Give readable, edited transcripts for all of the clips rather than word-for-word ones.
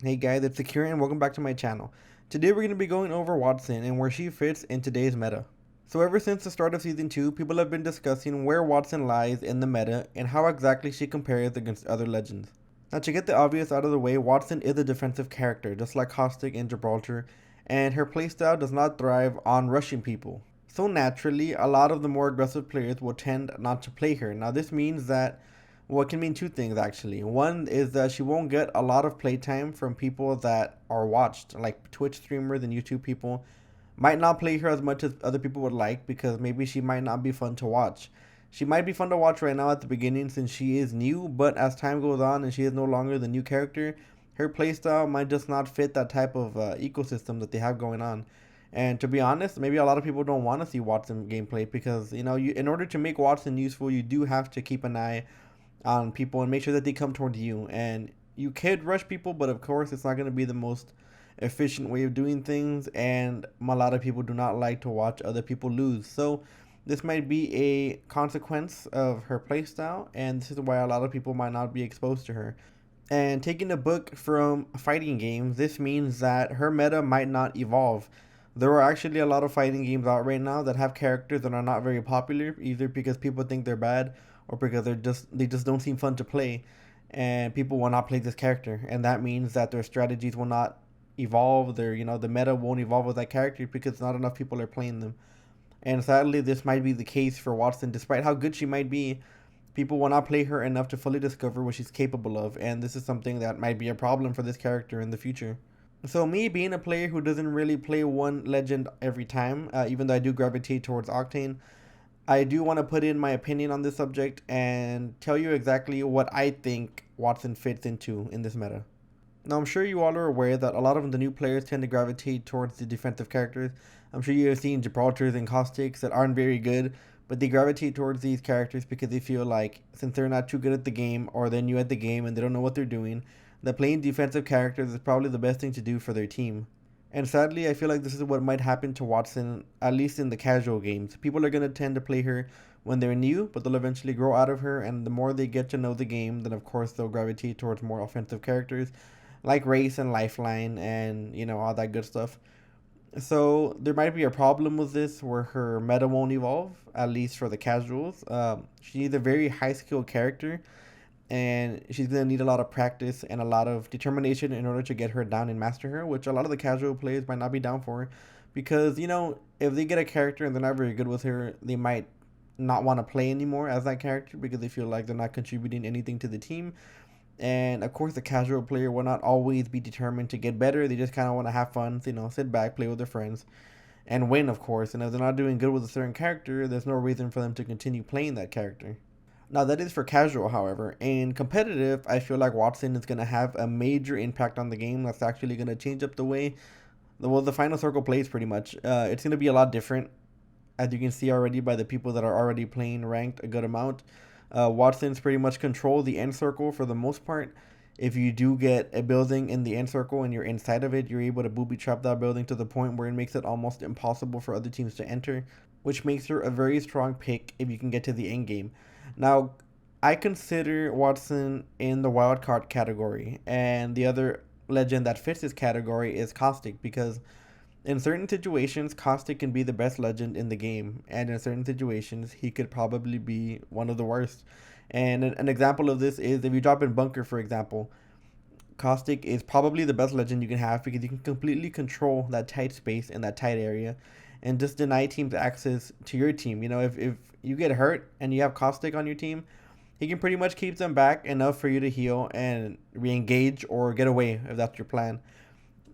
Hey guys, it's Akira and welcome back to my channel. Today we're going to be going over Wattson and where she fits in today's meta. So ever since the start of Season 2, people have been discussing where Wattson lies in the meta and how exactly she compares against other legends. Now to get the obvious out of the way, Wattson is a defensive character, just like Caustic and Gibraltar, and her playstyle does not thrive on rushing people. So naturally, a lot of the more aggressive players will tend not to play her. Now this means that well, it can mean two things actually. One is that she won't get a lot of playtime from people that are watched, like Twitch streamers and YouTube people. Might not play her as much as other people would like because maybe she might not be fun to watch. She might be fun to watch right now at the beginning since she is new, but as time goes on and she is no longer the new character, her playstyle might just not fit that type of ecosystem that they have going on. And to be honest, maybe a lot of people don't want to see Wattson gameplay because in order to make Wattson useful, you do have to keep an eye on people and make sure that they come towards you. And you could rush people, but of course, it's not going to be the most efficient way of doing things. And a lot of people do not like to watch other people lose. So this might be a consequence of her playstyle, and this is why a lot of people might not be exposed to her. And taking a book from fighting games, this means that her meta might not evolve. There are actually a lot of fighting games out right now that have characters that are not very popular, either because people think they're bad or because they just don't seem fun to play, and people will not play this character, and that means that their strategies will not evolve. The meta won't evolve with that character because not enough people are playing them. And sadly, this might be the case for Wattson. Despite how good she might be, people will not play her enough to fully discover what she's capable of, and this is something that might be a problem for this character in the future. So me being a player who doesn't really play one legend every time, even though I do gravitate towards Octane, I do want to put in my opinion on this subject and tell you exactly what I think Wattson fits into in this meta. Now, I'm sure you all are aware that a lot of the new players tend to gravitate towards the defensive characters. I'm sure you have seen Gibraltars and Caustics that aren't very good, but they gravitate towards these characters because they feel like since they're not too good at the game or they're new at the game and they don't know what they're doing, that playing defensive characters is probably the best thing to do for their team. And sadly, I feel like this is what might happen to Wattson, at least in the casual games. People are going to tend to play her when they're new, but they'll eventually grow out of her, and the more they get to know the game, then of course they'll gravitate towards more offensive characters like Race and Lifeline and, all that good stuff. So there might be a problem with this where her meta won't evolve, at least for the casuals. She's a very high skill character, and she's gonna need a lot of practice and a lot of determination in order to get her down and master her, which a lot of the casual players might not be down for, because if they get a character and they're not very good with her, they might not want to play anymore as that character because they feel like they're not contributing anything to the team. And of course, the casual player will not always be determined to get better. They just kind of want to have fun, sit back, play with their friends, and win, of course. And if they're not doing good with a certain character, there's no reason for them to continue playing that character. Now, that is for casual, however. In competitive, I feel like Wattson is going to have a major impact on the game that's actually going to change up the way the final circle plays pretty much. It's going to be a lot different, as you can see already by the people that are already playing ranked a good amount. Watson's pretty much control the end circle for the most part. If you do get a building in the end circle and you're inside of it, you're able to booby trap that building to the point where it makes it almost impossible for other teams to enter, which makes her a very strong pick if you can get to the end game. Now, I consider Wattson in the wild card category, and the other legend that fits this category is Caustic because in certain situations, Caustic can be the best legend in the game, and in certain situations, he could probably be one of the worst. And an example of this is if you drop in Bunker, for example, Caustic is probably the best legend you can have because you can completely control that tight space and that tight area and just deny teams access to your team. If you get hurt and you have Caustic on your team, he can pretty much keep them back enough for you to heal and re engage or get away if that's your plan.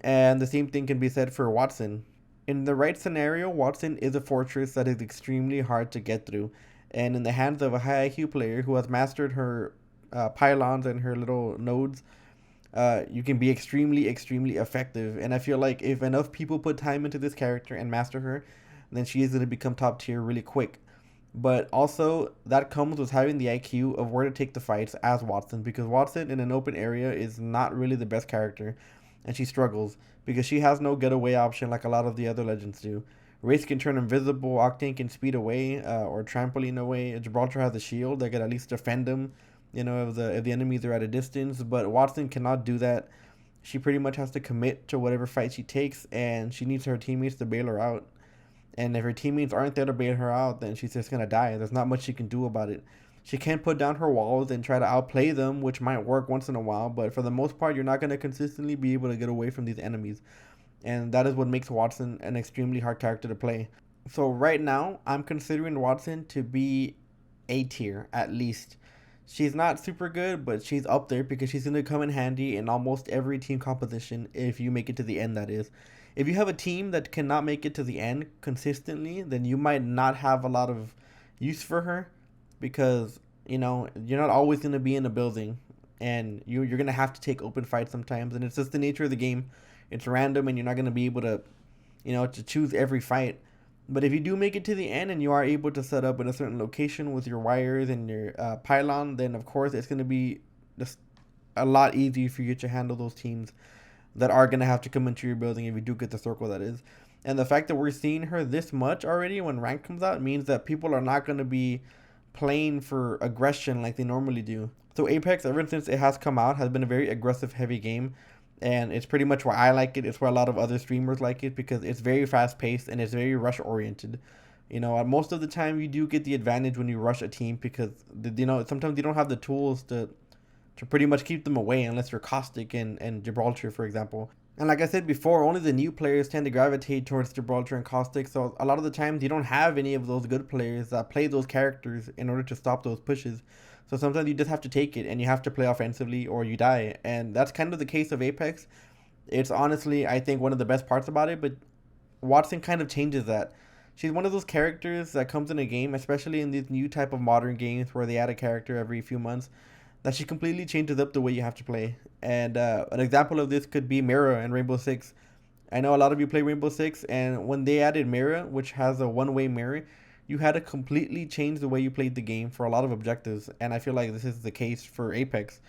And the same thing can be said for Wattson. In the right scenario, Wattson is a fortress that is extremely hard to get through. And in the hands of a high IQ player who has mastered her pylons and her little nodes, you can be extremely, extremely effective. And I feel like if enough people put time into this character and master her, then she is going to become top tier really quick. But also, that comes with having the IQ of where to take the fights as Wattson, because Wattson in an open area is not really the best character, and she struggles because she has no getaway option like a lot of the other legends do. Race can turn invisible, Octane can speed away or trampoline away. Gibraltar has a shield that can at least defend him, if the enemies are at a distance. But Wattson cannot do that. she pretty much has to commit to whatever fight she takes, and she needs her teammates to bail her out. And if her teammates aren't there to bail her out, then she's just gonna die. There's not much she can do about it. She can put down her walls and try to outplay them, which might work once in a while, but for the most part, you're not gonna consistently be able to get away from these enemies. And that is what makes Wattson an extremely hard character to play. So right now, I'm considering Wattson to be A tier at least. She's not super good, but she's up there because she's gonna come in handy in almost every team composition if you make it to the end. That is, if you have a team that cannot make it to the end consistently, then you might not have a lot of use for her because you're not always gonna be in a building, and you're gonna have to take open fights sometimes, and it's just the nature of the game. It's random, and you're not gonna be able to to choose every fight. But if you do make it to the end and you are able to set up in a certain location with your wires and your pylon, then of course it's going to be just a lot easier for you to handle those teams that are going to have to come into your building if you do get the circle, that is. And the fact that we're seeing her this much already when rank comes out means that people are not going to be playing for aggression like they normally do. So Apex, ever since it has come out, has been a very aggressive heavy game, and it's pretty much why I like it. It's why a lot of other streamers like it, because it's very fast paced and it's very rush oriented. Most of the time you do get the advantage when you rush a team because sometimes you don't have the tools to pretty much keep them away unless you're Caustic and Gibraltar, for example. And like I said before, only the new players tend to gravitate towards Gibraltar and Caustic, so a lot of the times you don't have any of those good players that play those characters in order to stop those pushes. So sometimes you just have to take it and you have to play offensively or you die. And that's kind of the case of Apex. It's honestly, I think, one of the best parts about it, but Wattson kind of changes that. She's one of those characters that comes in a game, especially in these new type of modern games where they add a character every few months, that she completely changes up the way you have to play. And an example of this could be Mira in Rainbow Six. I know a lot of you play Rainbow Six, and when they added Mira, which has a one-way mirror, you had to completely change the way you played the game for a lot of objectives. And I feel like this is the case for Apex.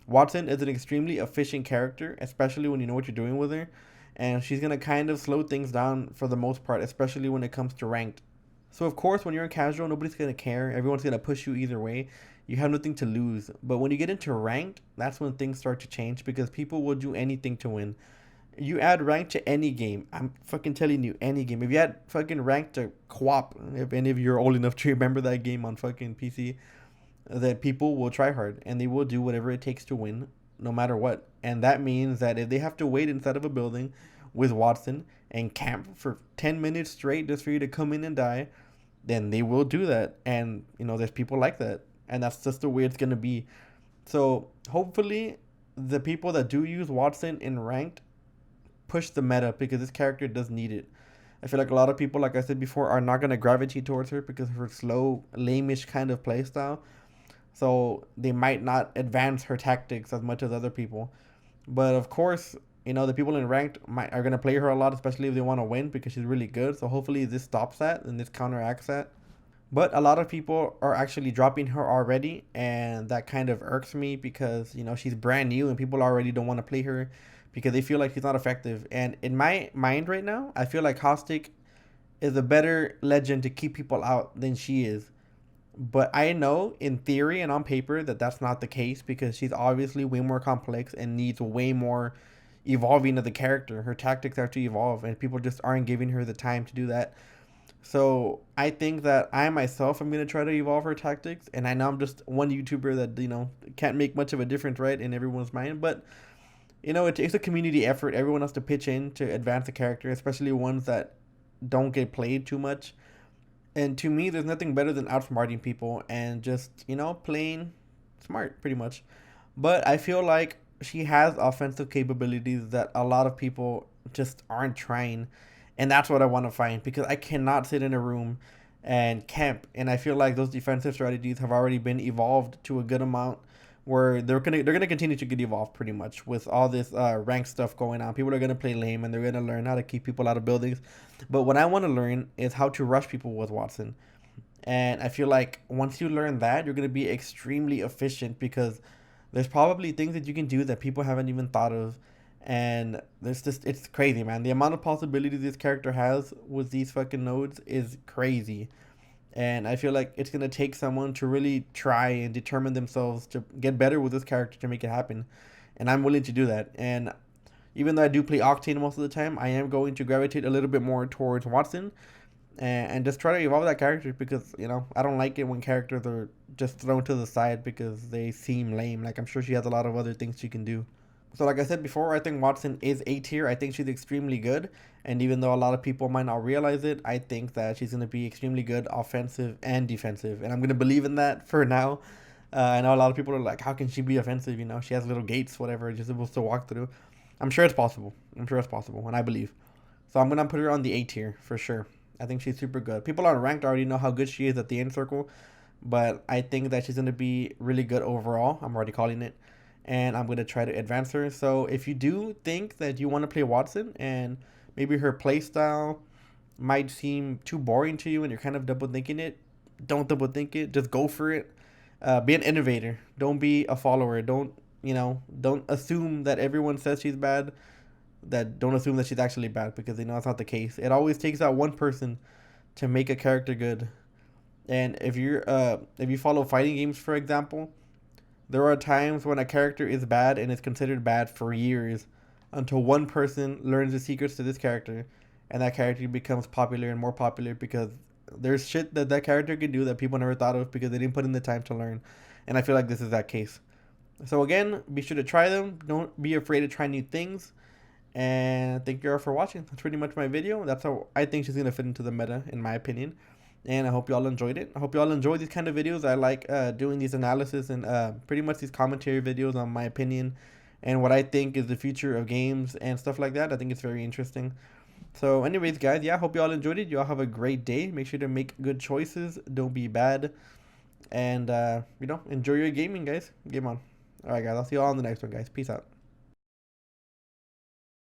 Wattson is an extremely efficient character, especially when you know what you're doing with her, and she's gonna kind of slow things down for the most part, especially when it comes to ranked. So of course, when you're in casual, nobody's gonna care. Everyone's gonna push you either way. You have nothing to lose. But when you get into ranked, that's when things start to change because people will do anything to win. You add rank to any game. I'm fucking telling you, any game. If you add fucking rank to Co-op, if any of you are old enough to remember that game on fucking PC, that people will try hard and they will do whatever it takes to win, no matter what. And that means that if they have to wait inside of a building with Wattson and camp for 10 minutes straight just for you to come in and die, then they will do that. And, there's people like that. And that's just the way it's going to be. So hopefully the people that do use Wattson in ranked push the meta because this character does need it. I feel like a lot of people, like I said before, are not going to gravitate towards her because of her slow, lamish kind of playstyle. So they might not advance her tactics as much as other people. But of course, the people in ranked are going to play her a lot, especially if they want to win because she's really good. So hopefully this stops that and this counteracts that. But a lot of people are actually dropping her already, and that kind of irks me because, she's brand new and people already don't want to play her because they feel like she's not effective. And in my mind right now, I feel like Caustic is a better legend to keep people out than she is. But I know in theory and on paper that that's not the case because she's obviously way more complex and needs way more evolving of the character. Her tactics have to evolve, and people just aren't giving her the time to do that. So I think that I myself am going to try to evolve her tactics. And I know I'm just one YouTuber that, can't make much of a difference, right, in everyone's mind. But, it takes a community effort. Everyone has to pitch in to advance the character, especially ones that don't get played too much. And to me, there's nothing better than outsmarting people and just, playing smart, pretty much. But I feel like she has offensive capabilities that a lot of people just aren't trying. And that's what I want to find because I cannot sit in a room and camp. And I feel like those defensive strategies have already been evolved to a good amount where they're gonna continue to get evolved pretty much with all this rank stuff going on. People are gonna play lame and they're gonna learn how to keep people out of buildings. But what I want to learn is how to rush people with Wattson. And I feel like once you learn that, you're gonna be extremely efficient because there's probably things that you can do that people haven't even thought of. And it's crazy, man. The amount of possibilities this character has with these fucking nodes is crazy. And I feel like it's going to take someone to really try and determine themselves to get better with this character to make it happen. And I'm willing to do that. And Even though I do play Octane most of the time, I am going to gravitate a little bit more towards Wattson, and just try to evolve that character, because I don't like it when characters are just thrown to the side because they seem lame. Like, I'm sure she has a lot of other things she can do. So like I said before, I think Wattson is A tier. I think she's extremely good. And even though a lot of people might not realize it, I think that she's going to be extremely good offensive and defensive. And I'm going to believe in that for now. I know a lot of people are like, how can she be offensive? She has little gates, whatever, just supposed to walk through. I'm sure it's possible. I'm sure it's possible, and I believe. So I'm going to put her on the A tier for sure. I think she's super good. People on ranked already know how good she is at the end circle. But I think that she's going to be really good overall. I'm already calling it, and I'm going to try to advance her. So if you do think that you want to play Wattson and maybe her playstyle might seem too boring to you and you're kind of double thinking it, don't double think it. Just go for it. Be an innovator. Don't be a follower. Don't assume that everyone says she's bad. Don't assume that she's actually bad, because it's not the case. It always takes that one person to make a character good. And if you follow fighting games, for example, there are times when a character is bad and is considered bad for years until one person learns the secrets to this character, and that character becomes popular and more popular because there's shit that character can do that people never thought of because they didn't put in the time to learn. And I feel like this is that case. So again, be sure to try them. Don't be afraid to try new things. And thank you all for watching. That's pretty much my video. That's how I think she's going to fit into the meta, in my opinion. And I hope you all enjoyed it. I hope you all enjoy these kind of videos. I like doing these analysis and pretty much these commentary videos on my opinion and what I think is the future of games and stuff like that. I think it's very interesting. So anyways, guys, yeah, I hope you all enjoyed it. You all have a great day. Make sure to make good choices. Don't be bad. And, enjoy your gaming, guys. Game on. All right, guys. I'll see you all on the next one, guys. Peace out.